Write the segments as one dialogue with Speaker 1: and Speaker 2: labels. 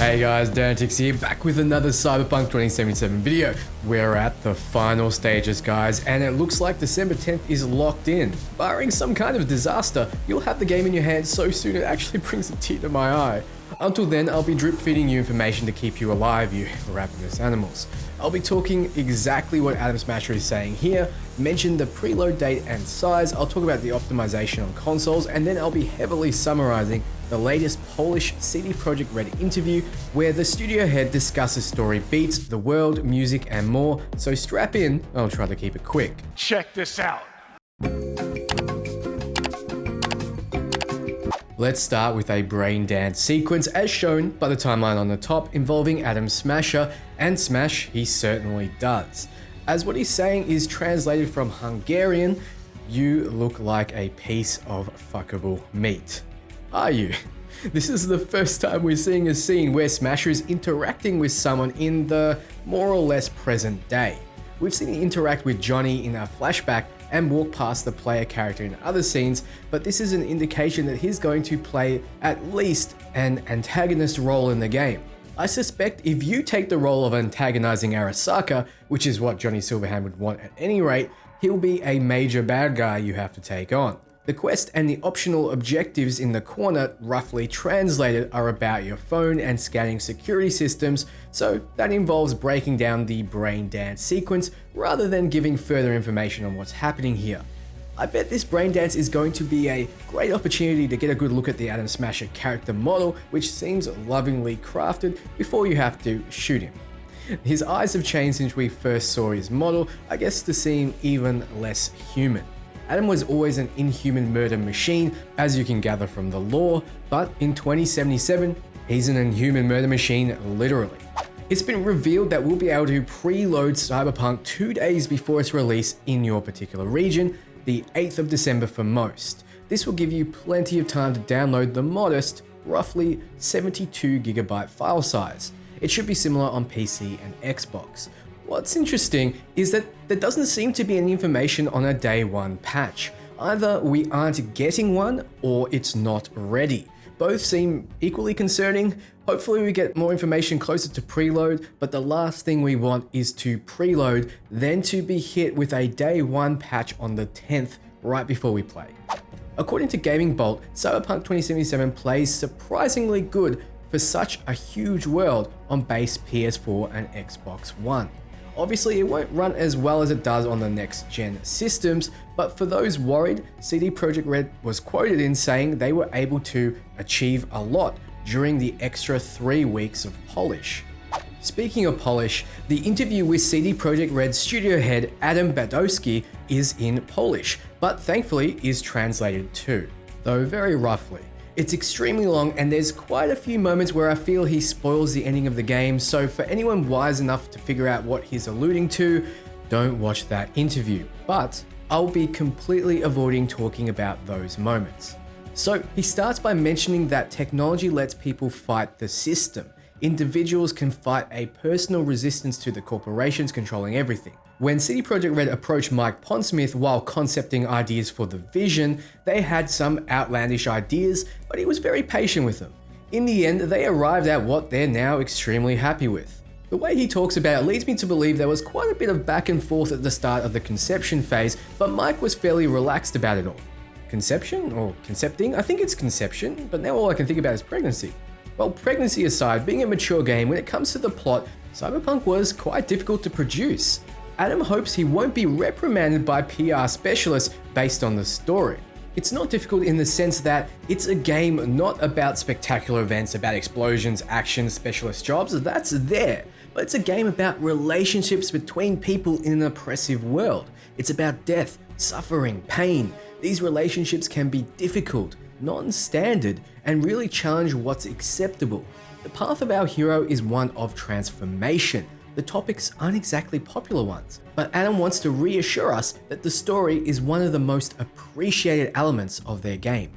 Speaker 1: Hey guys, Danatix here, back with another Cyberpunk 2077 video. We're at the final stages, guys, and it looks like December 10th is locked in. Barring some kind of disaster, you'll have the game in your hands so soon it actually brings a tear to my eye. Until then, I'll be drip feeding you information to keep you alive, you ravenous animals. I'll be talking exactly what Adam Smasher is saying here, mention the preload date and size, I'll talk about the optimization on consoles, and then I'll be heavily summarizing the latest Polish CD Projekt Red interview where the studio head discusses story beats, the world, music, and more, so strap in, I'll try to keep it quick.
Speaker 2: Check this out.
Speaker 1: Let's start with a brain dance sequence as shown by the timeline on the top involving Adam Smasher, and smash he certainly does. As what he's saying is translated from Hungarian, you look like a piece of fuckable meat. Are you? This is the first time we're seeing a scene where Smasher is interacting with someone in the more or less present day. We've seen him interact with Johnny in a flashback and walk past the player character in other scenes, but this is an indication that he's going to play at least an antagonist role in the game. I suspect if you take the role of antagonizing Arasaka, which is what Johnny Silverhand would want at any rate, he'll be a major bad guy you have to take on. The quest and the optional objectives in the corner, roughly translated, are about your phone and scanning security systems, so that involves breaking down the brain dance sequence rather than giving further information on what's happening here. I bet this brain dance is going to be a great opportunity to get a good look at the Adam Smasher character model, which seems lovingly crafted before you have to shoot him. His eyes have changed since we first saw his model, I guess to seem even less human. Adam was always an inhuman murder machine, as you can gather from the lore, but in 2077, he's an inhuman murder machine literally. It's been revealed that we'll be able to preload Cyberpunk 2 days before its release in your particular region, the 8th of December for most. This will give you plenty of time to download the modest, roughly 72GB file size. It should be similar on PC and Xbox. What's interesting is that there doesn't seem to be any information on a day one patch. Either we aren't getting one or it's not ready. Both seem equally concerning. Hopefully we get more information closer to preload, but the last thing we want is to preload, then to be hit with a day one patch on the 10th right before we play. According to Gaming Bolt, Cyberpunk 2077 plays surprisingly good for such a huge world on base PS4 and Xbox One. Obviously, it won't run as well as it does on the next gen systems, but for those worried, CD Projekt Red was quoted in saying they were able to achieve a lot during the extra 3 weeks of polish. Speaking of polish, the interview with CD Projekt Red studio head Adam Badoski is in Polish, but thankfully is translated too, though very roughly. It's extremely long and there's quite a few moments where I feel he spoils the ending of the game, so for anyone wise enough to figure out what he's alluding to, don't watch that interview. But I'll be completely avoiding talking about those moments. So he starts by mentioning that technology lets people fight the system. Individuals can fight a personal resistance to the corporations controlling everything. When CD Projekt Red approached Mike Pondsmith while concepting ideas for the vision, they had some outlandish ideas, but he was very patient with them. In the end, they arrived at what they're now extremely happy with. The way he talks about it leads me to believe there was quite a bit of back and forth at the start of the conception phase, but Mike was fairly relaxed about it all. Conception or concepting? I think it's conception, but now all I can think about is pregnancy. Well, pregnancy aside, being a mature game, when it comes to the plot, Cyberpunk was quite difficult to produce. Adam hopes he won't be reprimanded by PR specialists based on the story. It's not difficult in the sense that it's a game not about spectacular events, about explosions, action, specialist jobs, that's there. But it's a game about relationships between people in an oppressive world. It's about death, suffering, pain. These relationships can be difficult, non-standard, and really challenge what's acceptable. The path of our hero is one of transformation. The topics aren't exactly popular ones, but Adam wants to reassure us that the story is one of the most appreciated elements of their game.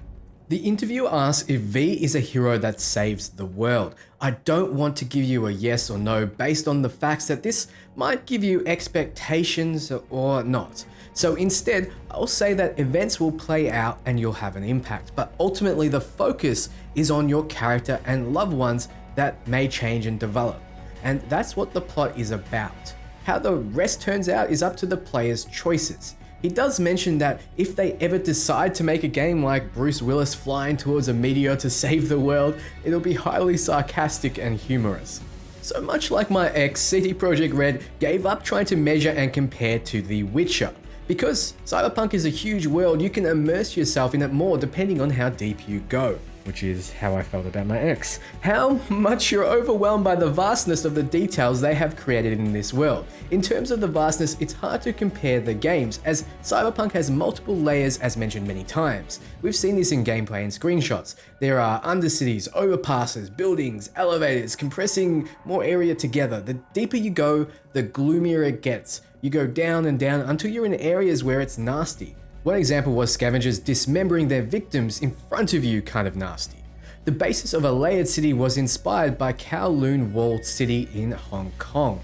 Speaker 1: The interviewer asks if V is a hero that saves the world. I don't want to give you a yes or no based on the facts that this might give you expectations or not. So instead, I'll say that events will play out and you'll have an impact, but ultimately the focus is on your character and loved ones that may change and develop. And that's what the plot is about. How the rest turns out is up to the player's choices. He does mention that if they ever decide to make a game like Bruce Willis flying towards a meteor to save the world, it'll be highly sarcastic and humorous. So much like my ex, CD Projekt Red gave up trying to measure and compare to The Witcher. Because Cyberpunk is a huge world, you can immerse yourself in it more depending on how deep you go. Which is how I felt about my ex. How much you're overwhelmed by the vastness of the details they have created in this world. In terms of the vastness, it's hard to compare the games, as Cyberpunk has multiple layers as mentioned many times. We've seen this in gameplay and screenshots. There are undercities, overpasses, buildings, elevators, compressing more area together. The deeper you go, the gloomier it gets. You go down and down until you're in areas where it's nasty. One example was scavengers dismembering their victims in front of you, kind of nasty. The basis of a layered city was inspired by Kowloon Walled City in Hong Kong.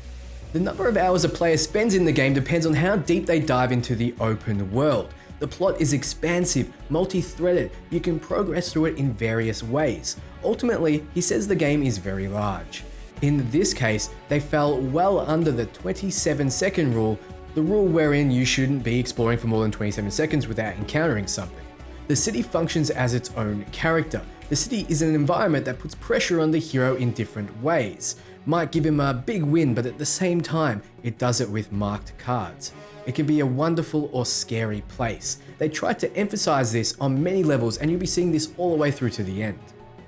Speaker 1: The number of hours a player spends in the game depends on how deep they dive into the open world. The plot is expansive, multi-threaded, you can progress through it in various ways. Ultimately, he says the game is very large. In this case, they fell well under the 27-second rule, the rule wherein you shouldn't be exploring for more than 27 seconds without encountering something. The city functions as its own character. The city is an environment that puts pressure on the hero in different ways. Might give him a big win, but at the same time, it does it with marked cards. It can be a wonderful or scary place. They try to emphasize this on many levels, and you'll be seeing this all the way through to the end.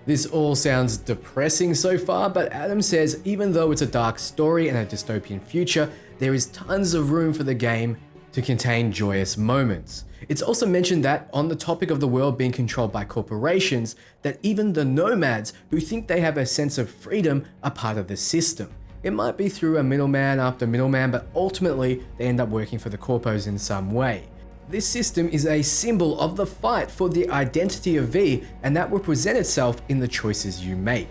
Speaker 1: This all sounds depressing so far, but Adam says even though it's a dark story and a dystopian future, there is tons of room for the game to contain joyous moments. It's also mentioned that, on the topic of the world being controlled by corporations, that even the nomads who think they have a sense of freedom are part of the system. It might be through a middleman after middleman, but ultimately they end up working for the corpos in some way. This system is a symbol of the fight for the identity of V, and that will present itself in the choices you make.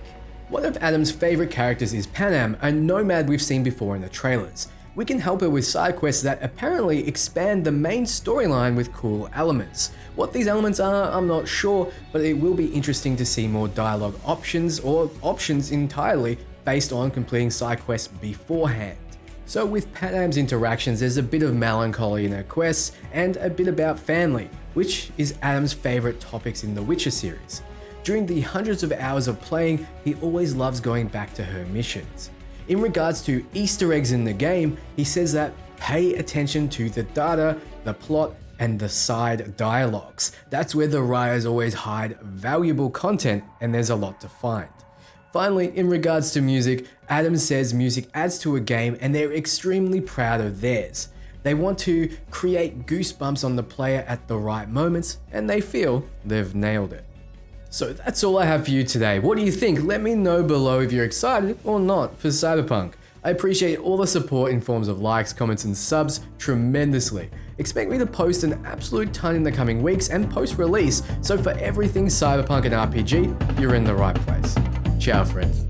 Speaker 1: One of Adam's favorite characters is Panam, a nomad we've seen before in the trailers. We can help her with side quests that apparently expand the main storyline with cool elements. What these elements are, I'm not sure, but it will be interesting to see more dialogue options or options entirely based on completing side quests beforehand. So with Panam's interactions, there's a bit of melancholy in her quests and a bit about family, which is Adam's favorite topics in the Witcher series. During the hundreds of hours of playing, he always loves going back to her missions. In regards to Easter eggs in the game, he says that pay attention to the data, the plot, and the side dialogues. That's where the writers always hide valuable content, and there's a lot to find. Finally, in regards to music, Adam says music adds to a game and they're extremely proud of theirs. They want to create goosebumps on the player at the right moments, and they feel they've nailed it. So that's all I have for you today. What do you think? Let me know below if you're excited or not for Cyberpunk. I appreciate all the support in forms of likes, comments, and subs tremendously. Expect me to post an absolute ton in the coming weeks and post-release, so for everything Cyberpunk and RPG, you're in the right place. Ciao, friends.